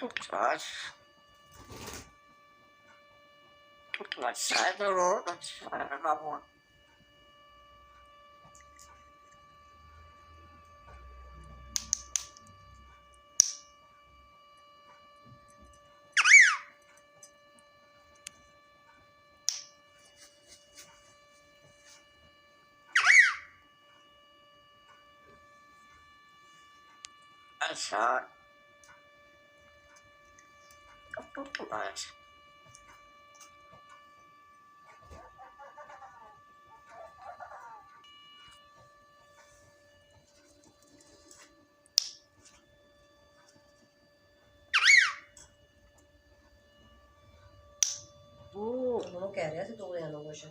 Gosh. Let's try the road. Let's try another one. That's hot. Nice. ਉਹਨੂੰ ਕਹਿ ਰਿਹਾ ਸੀ ਦੋ ਜਣਾਂ ਨੂੰ ਕੁਛ